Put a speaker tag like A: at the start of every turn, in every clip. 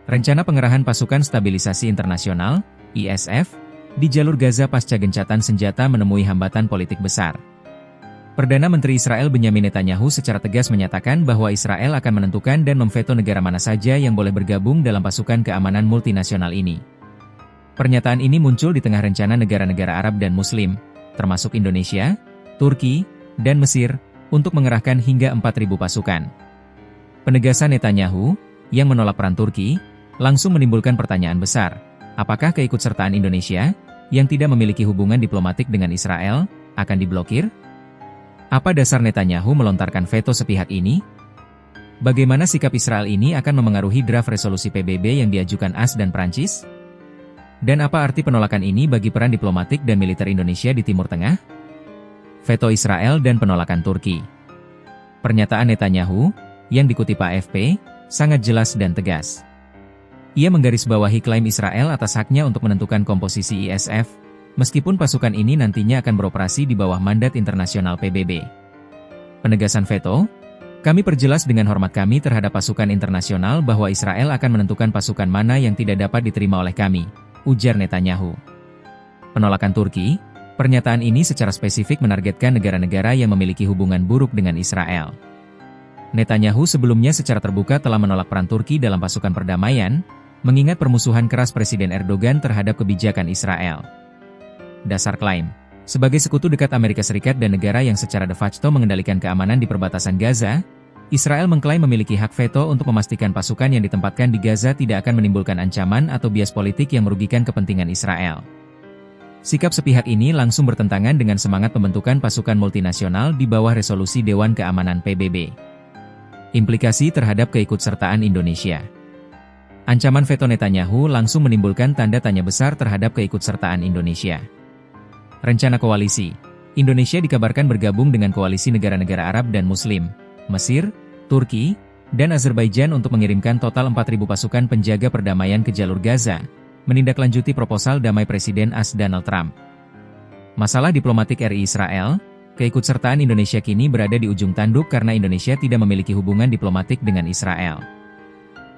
A: Rencana pengerahan pasukan stabilisasi internasional, ISF, di jalur Gaza pasca gencatan senjata menemui hambatan politik besar. Perdana Menteri Israel Benyamin Netanyahu secara tegas menyatakan bahwa Israel akan menentukan dan memveto negara mana saja yang boleh bergabung dalam pasukan keamanan multinasional ini. Pernyataan ini muncul di tengah rencana negara-negara Arab dan Muslim, termasuk Indonesia, Turki, dan Mesir, untuk mengerahkan hingga 4.000 pasukan. Penegasan Netanyahu, yang menolak peran Turki, langsung menimbulkan pertanyaan besar. Apakah keikutsertaan Indonesia, yang tidak memiliki hubungan diplomatik dengan Israel, akan diblokir? Apa dasar Netanyahu melontarkan veto sepihak ini? Bagaimana sikap Israel ini akan memengaruhi draft resolusi PBB yang diajukan AS dan Prancis? Dan apa arti penolakan ini bagi peran diplomatik dan militer Indonesia di Timur Tengah? Veto Israel dan penolakan Turki. Pernyataan Netanyahu, yang dikutip AFP, sangat jelas dan tegas. Ia menggarisbawahi klaim Israel atas haknya untuk menentukan komposisi ISF, meskipun pasukan ini nantinya akan beroperasi di bawah mandat internasional PBB. Penegasan veto, kami perjelas dengan hormat kami terhadap pasukan internasional bahwa Israel akan menentukan pasukan mana yang tidak dapat diterima oleh kami, ujar Netanyahu. Penolakan Turki, pernyataan ini secara spesifik menargetkan negara-negara yang memiliki hubungan buruk dengan Israel. Netanyahu sebelumnya secara terbuka telah menolak peran Turki dalam pasukan perdamaian, mengingat permusuhan keras Presiden Erdogan terhadap kebijakan Israel. Dasar klaim, sebagai sekutu dekat Amerika Serikat dan negara yang secara de facto mengendalikan keamanan di perbatasan Gaza, Israel mengklaim memiliki hak veto untuk memastikan pasukan yang ditempatkan di Gaza tidak akan menimbulkan ancaman atau bias politik yang merugikan kepentingan Israel. Sikap sepihak ini langsung bertentangan dengan semangat pembentukan pasukan multinasional di bawah resolusi Dewan Keamanan PBB. Implikasi terhadap keikutsertaan Indonesia. Ancaman veto Netanyahu langsung menimbulkan tanda tanya besar terhadap keikutsertaan Indonesia. Rencana koalisi, Indonesia dikabarkan bergabung dengan koalisi negara-negara Arab dan Muslim, Mesir, Turki, dan Azerbaijan untuk mengirimkan total 4.000 pasukan penjaga perdamaian ke jalur Gaza, menindaklanjuti proposal damai Presiden AS Donald Trump. Masalah diplomatik RI Israel, keikutsertaan Indonesia kini berada di ujung tanduk karena Indonesia tidak memiliki hubungan diplomatik dengan Israel.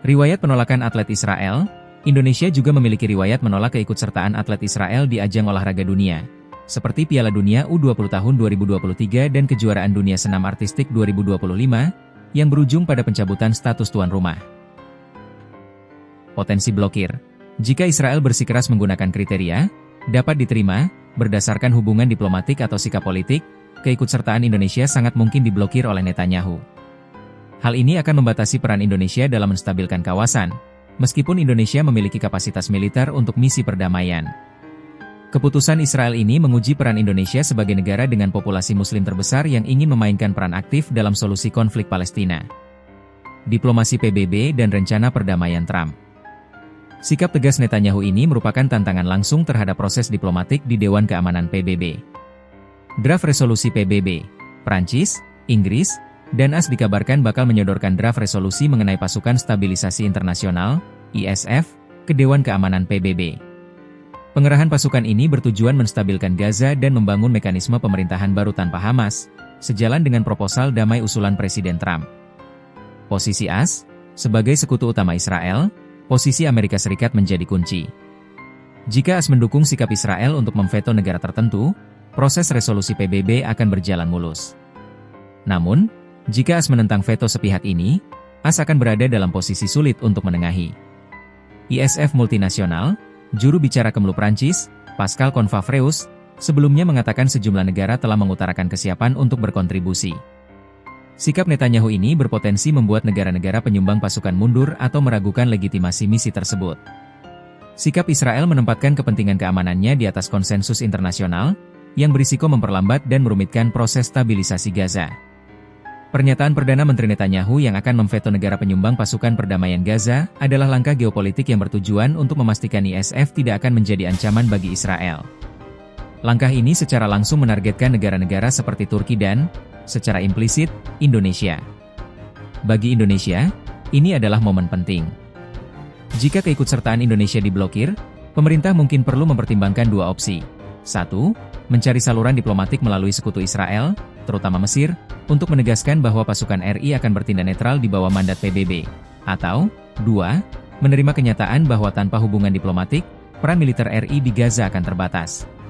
A: Riwayat penolakan atlet Israel, Indonesia juga memiliki riwayat menolak keikutsertaan atlet Israel di ajang olahraga dunia, seperti Piala Dunia U20 tahun 2023 dan Kejuaraan Dunia Senam Artistik 2025, yang berujung pada pencabutan status tuan rumah. Potensi blokir. Jika Israel bersikeras menggunakan kriteria, dapat diterima, berdasarkan hubungan diplomatik atau sikap politik, keikutsertaan Indonesia sangat mungkin diblokir oleh Netanyahu. Hal ini akan membatasi peran Indonesia dalam menstabilkan kawasan, meskipun Indonesia memiliki kapasitas militer untuk misi perdamaian. Keputusan Israel ini menguji peran Indonesia sebagai negara dengan populasi Muslim terbesar yang ingin memainkan peran aktif dalam solusi konflik Palestina. Diplomasi PBB dan rencana perdamaian Trump. Sikap tegas Netanyahu ini merupakan tantangan langsung terhadap proses diplomatik di Dewan Keamanan PBB. Draft resolusi PBB, Prancis, Inggris, dan AS dikabarkan bakal menyodorkan draft resolusi mengenai pasukan stabilisasi internasional, ISF, ke Dewan Keamanan PBB. Pengerahan pasukan ini bertujuan menstabilkan Gaza dan membangun mekanisme pemerintahan baru tanpa Hamas, sejalan dengan proposal damai usulan Presiden Trump. Posisi AS, sebagai sekutu utama Israel, posisi Amerika Serikat menjadi kunci. Jika AS mendukung sikap Israel untuk memveto negara tertentu, proses resolusi PBB akan berjalan mulus. Namun, jika AS menentang veto sepihak ini, AS akan berada dalam posisi sulit untuk menengahi. ISF multinasional, juru bicara Kemlu Prancis, Pascal Confavreus, sebelumnya mengatakan sejumlah negara telah mengutarakan kesiapan untuk berkontribusi. Sikap Netanyahu ini berpotensi membuat negara-negara penyumbang pasukan mundur atau meragukan legitimasi misi tersebut. Sikap Israel menempatkan kepentingan keamanannya di atas konsensus internasional, yang berisiko memperlambat dan merumitkan proses stabilisasi Gaza. Pernyataan Perdana Menteri Netanyahu yang akan memveto negara penyumbang pasukan perdamaian Gaza adalah langkah geopolitik yang bertujuan untuk memastikan ISF tidak akan menjadi ancaman bagi Israel. Langkah ini secara langsung menargetkan negara-negara seperti Turki dan, secara implisit, Indonesia. Bagi Indonesia, ini adalah momen penting. Jika keikutsertaan Indonesia diblokir, pemerintah mungkin perlu mempertimbangkan dua opsi. 1. Mencari saluran diplomatik melalui sekutu Israel, terutama Mesir, untuk menegaskan bahwa pasukan RI akan bertindak netral di bawah mandat PBB. Atau, 2. menerima kenyataan bahwa tanpa hubungan diplomatik, peran militer RI di Gaza akan terbatas.